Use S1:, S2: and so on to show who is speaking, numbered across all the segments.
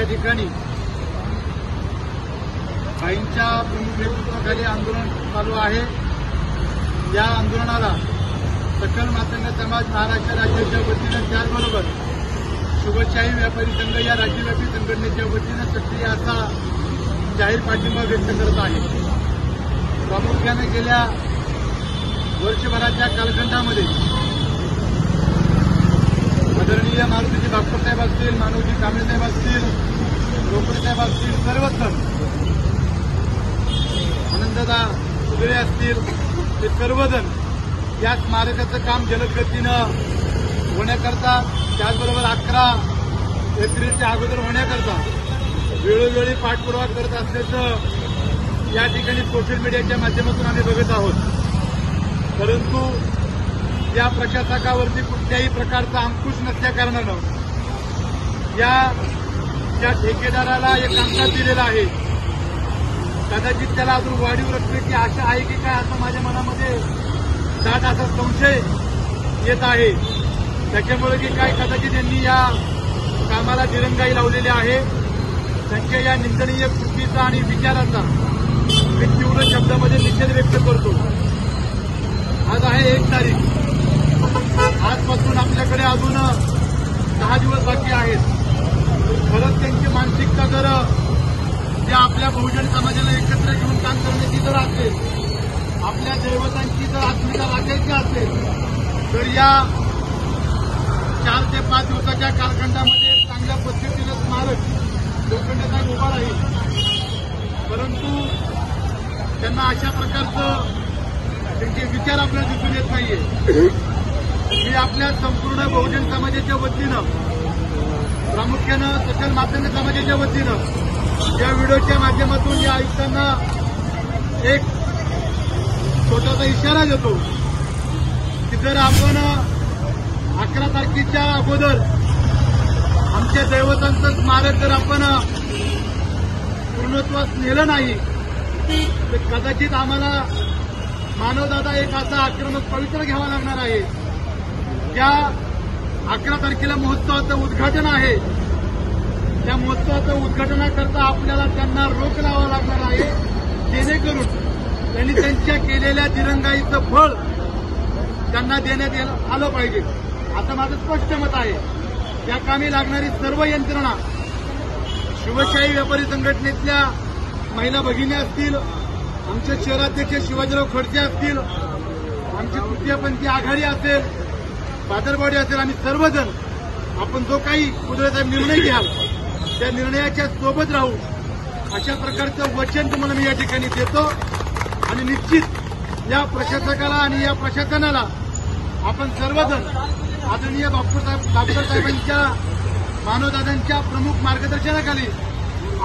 S1: ठिकाणी भाईंच्या प्रमुख नेतृत्वाखाली आंदोलन चालू आहे। या आंदोलनाला सकल मातंग समाज महाराष्ट्र राज्याच्या वतीनं त्याचबरोबर शुभशाही व्यापारी संघ या राज्यव्यापी संघटनेच्या वतीनं सक्रिय असा जाहीर पाठिंबा व्यक्त करत आहे। प्रामुख्याने गेल्या वर्षभराच्या कालखंडामध्ये आदरणीय मारुतीजी बापटसाहेब असतील, मानवजी कांबळेसाहेब असतील, रोकडेसाहेब असतील, सर्वच आनंददा सुगळे असतील, हे सर्वजण या स्मारकाचं काम जलद गतीनं होण्याकरता, त्याचबरोबर 11 एप्रिलच्या अगोदर होण्याकरता वेळोवेळी पाठपुरावा करत असल्याचं या ठिकाणी सोशल मीडियाच्या माध्यमातून आम्ही बघत आहोत। परंतु या प्रशासकावरती कुठल्याही प्रकारचा अंकुश नसल्याकारणानं या ठेकेदाराला एक कामकाज दिलेलं आहे। कदाचित त्याला अजून वाढीव रकमेची आशा आहे की काय असं माझ्या मनामध्ये दाट असा संशय येत आहे। त्याच्यामुळे की काय कदाचित यांनी या कामाला दिरंगाई लावलेली आहे। त्यांच्या या निंदनीय कृतीचा आणि विचाराचा मी तीव्र शब्दामध्ये निषेध व्यक्त करतो। आज आहे 1 तारीख, आजपासून आपल्याकडे अजून 10 दिवस बाकी आहेत। खरंच त्यांची मानसिकता जर ज्या आपल्या बहुजन समाजाला एकत्र घेऊन काम करण्याची जर असेल, आपल्या दैवतांची जर अस्मिता राखायची असेल, तर या 4 ते 5 दिवसाच्या कालखंडामध्ये चांगल्या पद्धतीनं स्मारक लोखंडाचा उभा राहील। परंतु त्यांना अशा प्रकारचं त्यांचे विचार आपल्याला दिसून येत नाहीये। मी आपल्या संपूर्ण बहुजन समाजाच्या वतीनं, प्रामुख्यानं सकल मातंग समाजाच्या वतीनं या व्हिडिओच्या माध्यमातून या आयुक्तांना एक छोटासा इशारा देतो की जर आपण 11 तारखेच्या अगोदर आमच्या दैवतांचं स्मारक जर आपण पूर्णत्वास नेलं नाही, तर कदाचित आम्हाला मानवदादा एक असा आक्रमक पवित्र घ्यावा लागणार आहे। त्या 11 तारखेला महोत्सवाचं उद्घाटन आहे। त्या महोत्सवाचं उद्घाटनाकरता आपल्याला त्यांना रोख लावावा लागणार आहे, जेणेकरून त्यांनी त्यांच्या केलेल्या दिरंगाईचं फळ त्यांना देण्यात आलं पाहिजे असं माझं स्पष्ट मत आहे। त्या कामी लागणारी सर्व यंत्रणा, शिवशाही व्यापारी संघटनेतल्या महिला भगिनी असतील, आमचे शहराध्यक्ष शिवाजीराव खडसे असतील, आमची तृतीयपंथी आघाडी असेल, बादरवाडी असेल, आम्ही सर्वजण आपण जो काही कुदरतसाहेब निर्णय घ्याल त्या निर्णयाच्या सोबत राहू अशा प्रकारचं वचन तुम्हाला मी या ठिकाणी देतो। आणि निश्चित या प्रशासकाला आणि या प्रशासनाला आपण सर्वजण आदरणीय बापटसाहेबांच्या, मानवदादांच्या प्रमुख मार्गदर्शनाखाली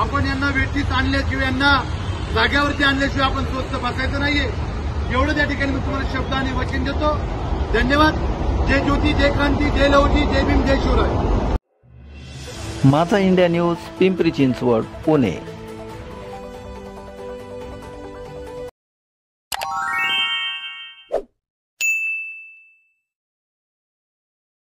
S1: आपण यांना वेठीत आणल्याशिवाय, यांना जाग्यावरती आणल्याशिवाय आपण स्वस्थ बसायचं नाहीये। एवढं त्या ठिकाणी मी तुम्हाला शब्द आणि वचन देतो। धन्यवाद। जय ज्योती, जय क्रांती, जय लवजी, जय भीम, जय शिवराय।
S2: माझा इंडिया न्यूज, पिंपरी चिंचवड, पुणे।